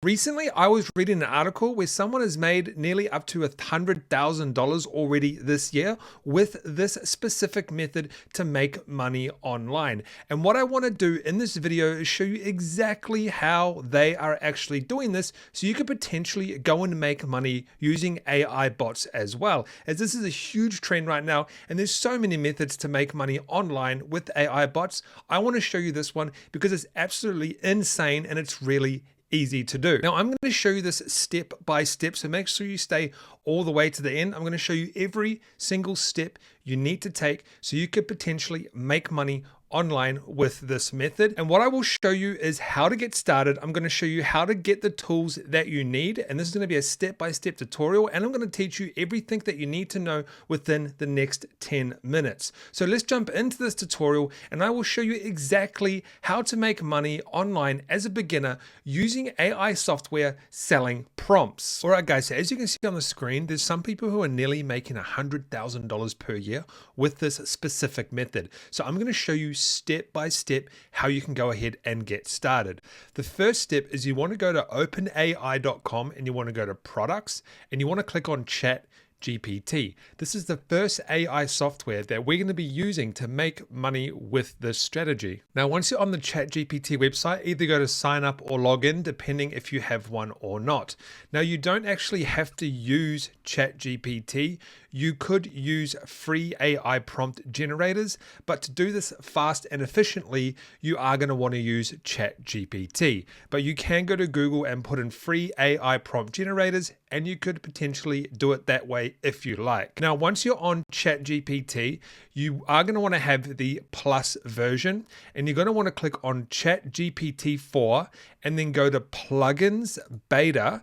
Recently, I was reading an article where someone has made nearly up to $100,000 already this year with this specific method to make money online. And what I want to do in this video is show you exactly how they are actually doing this, so you could potentially go and make money using AI bots as well, as this is a huge trend right now, and there's so many methods to make money online with AI bots. I want to show you this one because it's absolutely insane and it's really easy to do. Now I'm going to show you this step by step, so make sure you stay all the way to the end. I'm going to show you every single step you need to take so you could potentially make money online with this method. And what I will show you is how to get started. I'm going to show you how to get the tools that you need, and this is going to be a step-by-step tutorial, and I'm going to teach you everything that you need to know within the next 10 minutes. So let's jump into this tutorial and I will show you exactly how to make money online as a beginner using AI software selling prompts. All right guys, so as you can see on the screen, there's some people who are nearly making $100,000 per year with this specific method. So I'm going to show you step by step how you can go ahead and get started. The first step is you want to go to openai.com and you want to go to products and you want to click on ChatGPT. This is the first AI software that we're going to be using to make money with this strategy. Now, once you're on the ChatGPT website, either go to sign up or log in, depending if you have one or not. Now, you don't actually have to use ChatGPT. You could use free AI prompt generators, but to do this fast and efficiently, you are going to want to use ChatGPT. But you can go to Google and put in free AI prompt generators, and you could potentially do it that way if you like. Now, once you're on ChatGPT, you are going to want to have the plus version, and you're going to want to click on ChatGPT 4 and then go to plugins beta.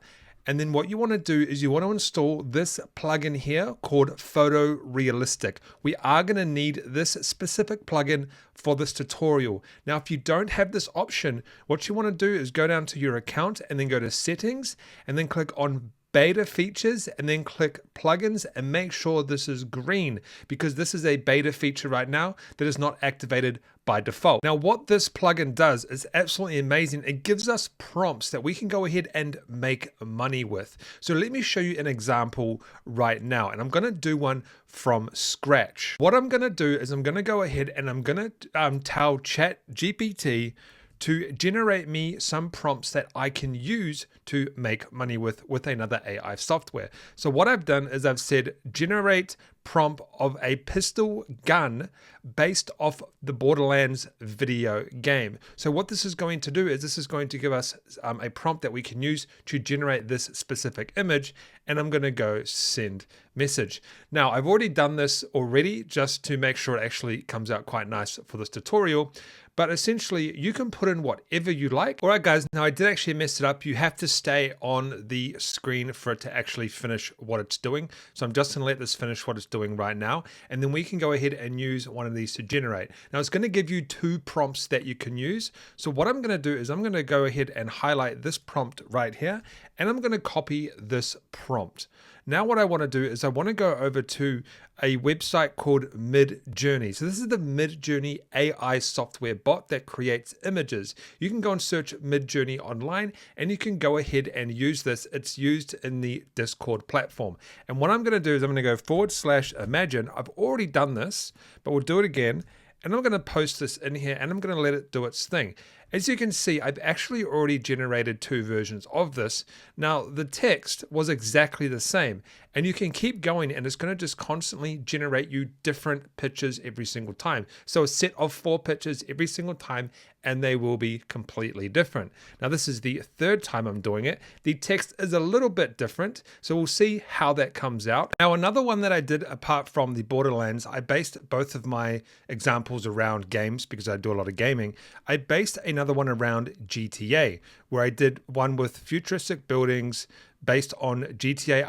And then what you want to do is you want to install this plugin here called Photorealistic. We are going to need this specific plugin for this tutorial. Now, if you don't have this option, what you want to do is go down to your account and then go to settings and then click on beta features and then click plugins and make sure this is green, because this is a beta feature right now that is not activated by default. Now, what this plugin does is absolutely amazing. It gives us prompts that we can go ahead and make money with. So let me show you an example right now, and I'm going to do one from scratch. What I'm going to do is I'm going to go ahead and I'm going to tell ChatGPT to generate me some prompts that I can use to make money with another AI software. So what I've done is I've said generate prompt of a pistol gun based off the Borderlands video game. So what this is going to do is this is going to give us a prompt that we can use to generate this specific image, and I'm going to go send message. Now, I've already done this already just to make sure it actually comes out quite nice for this tutorial. But essentially, you can put in whatever you like. All right, guys, now I did actually mess it up. You have to stay on the screen for it to actually finish what it's doing. So I'm just gonna let this finish what it's doing right now. And then we can go ahead and use one of these to generate. Now it's gonna give you two prompts that you can use. So what I'm gonna do is I'm gonna go ahead and highlight this prompt right here, and I'm gonna copy this prompt. Now what I want to do is I want to go over to a website called Midjourney. So this is the Midjourney AI software bot that creates images. You can go and search Midjourney online and you can go ahead and use this. It's used in the Discord platform. And what I'm going to do is I'm going to go /imagine. I've already done this, but we'll do it again. And I'm going to post this in here and I'm going to let it do its thing. As you can see, I've actually already generated two versions of this. Now, the text was exactly the same, and you can keep going and it's going to just constantly generate you different pictures every single time. So a set of 4 pictures every single time, and they will be completely different. Now, this is the third time I'm doing it. The text is a little bit different, so we'll see how that comes out. Now, another one that I did apart from the Borderlands, I based both of my examples around games because I do a lot of gaming. I based another one around GTA, where I did one with futuristic buildings based on GTA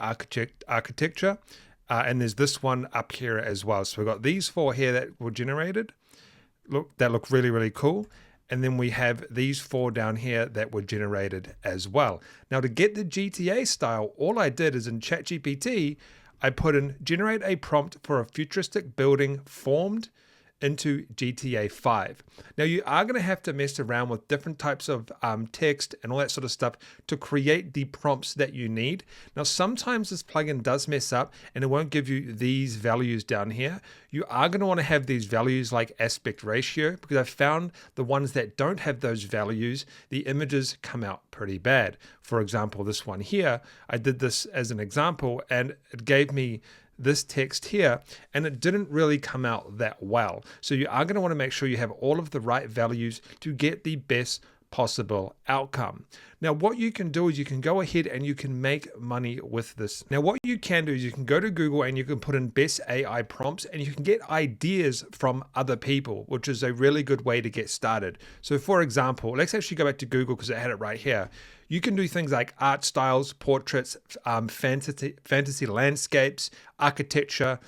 architecture, and there's this one up here as well. So we've got these 4 here that were generated. That look really, really cool. And then we have these 4 down here that were generated as well. Now, to get the GTA style, all I did is in ChatGPT, I put in generate a prompt for a futuristic building formed into GTA 5. Now you are going to have to mess around with different types of text and all that sort of stuff to create the prompts that you need. Now sometimes this plugin does mess up and it won't give you these values down here. You are going to want to have these values like aspect ratio, because I've found the ones that don't have those values, the images come out pretty bad. For example, this one here, I did this as an example and it gave me this text here and it didn't really come out that well. So you are going to want to make sure you have all of the right values to get the best possible outcome. Now what you can do is you can go ahead and you can make money with this. Now what you can do is you can go to Google and you can put in best AI prompts and you can get ideas from other people, which is a really good way to get started. So for example, let's actually go back to Google because I had it right here. You can do things like art styles, portraits, fantasy landscapes, architecture,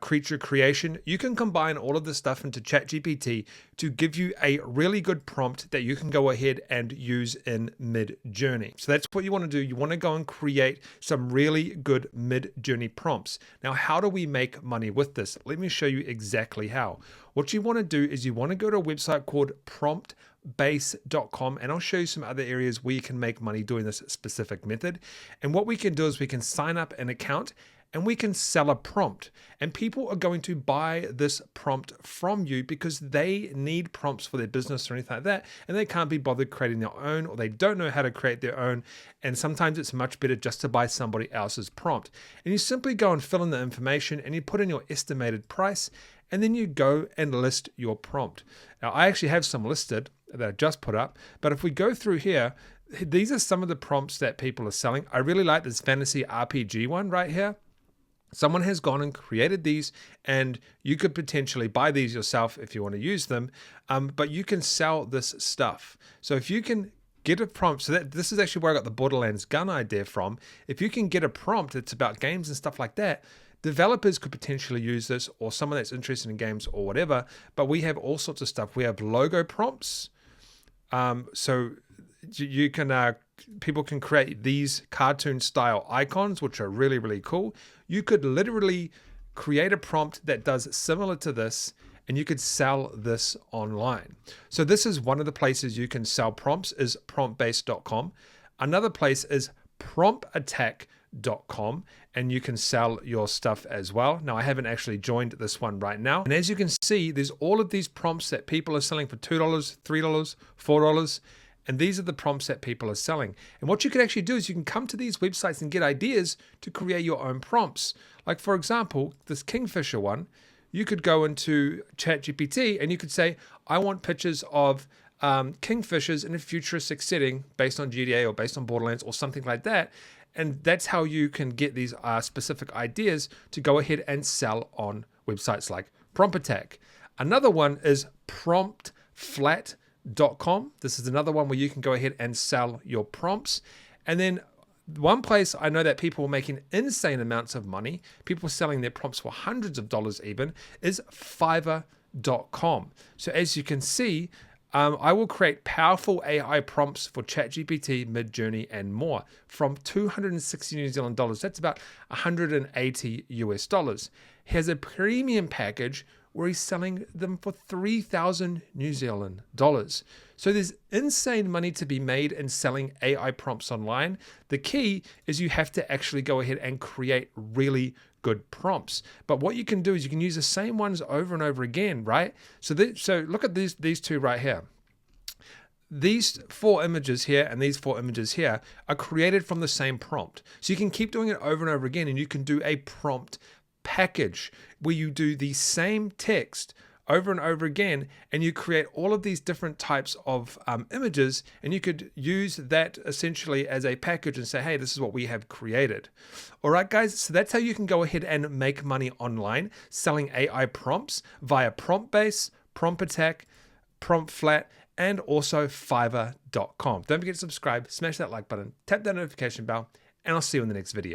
creature creation. You can combine all of this stuff into ChatGPT to give you a really good prompt that you can go ahead and use in Midjourney. So that's what you want to do. You want to go and create some really good Midjourney prompts. Now, how do we make money with this? Let me show you exactly how. What you want to do is you want to go to a website called promptbase.com, and I'll show you some other areas where you can make money doing this specific method. And what we can do is we can sign up an account and we can sell a prompt, and people are going to buy this prompt from you because they need prompts for their business or anything like that, and they can't be bothered creating their own, or they don't know how to create their own, and sometimes it's much better just to buy somebody else's prompt. And you simply go and fill in the information and you put in your estimated price, and then you go and list your prompt. Now I actually have some listed that I just put up, but if we go through here, these are some of the prompts that people are selling. I really like this fantasy RPG one right here. Someone has gone and created these, and you could potentially buy these yourself if you want to use them, but you can sell this stuff. So if you can get a prompt, so that this is actually where I got the Borderlands gun idea from. If you can get a prompt that's about games and stuff like that, developers could potentially use this, or someone that's interested in games or whatever, but we have all sorts of stuff. We have logo prompts. So you can people can create these cartoon style icons, which are really, really cool. You could literally create a prompt that does similar to this, and you could sell this online. So this is one of the places you can sell prompts, is promptbase.com. Another place is promptattack.com, and you can sell your stuff as well. Now I haven't actually joined this one right now, and as you can see, there's all of these prompts that people are selling for $2, $3, $4, and these are the prompts that people are selling. And what you can actually do is you can come to these websites and get ideas to create your own prompts. Like for example, this Kingfisher one, you could go into ChatGPT and you could say, I want pictures of kingfishers in a futuristic setting based on GTA or based on Borderlands or something like that. And that's how you can get these specific ideas to go ahead and sell on websites like Prompt Attack. Another one is promptflat.com. This is another one where you can go ahead and sell your prompts. And then one place I know that people are making insane amounts of money, people selling their prompts for hundreds of dollars even, is Fiverr.com. So as you can see, I will create powerful AI prompts for ChatGPT, Midjourney, and more from 260 New Zealand dollars. That's about 180 US dollars. He has a premium package where he's selling them for 3,000 New Zealand dollars. So there's insane money to be made in selling AI prompts online. The key is you have to actually go ahead and create really good prompts. But what you can do is you can use the same ones over and over again, right? So look at these two right here. These 4 images here and these 4 images here are created from the same prompt. So you can keep doing it over and over again, and you can do a prompt package where you do the same text over and over again, and you create all of these different types of images, and you could use that essentially as a package and say, hey, this is what we have created. All right, guys, so that's how you can go ahead and make money online selling AI prompts via Promptbase, Prompt Attack, Promptflat, and also Fiverr.com. Don't forget to subscribe, smash that like button, tap that notification bell, and I'll see you in the next video.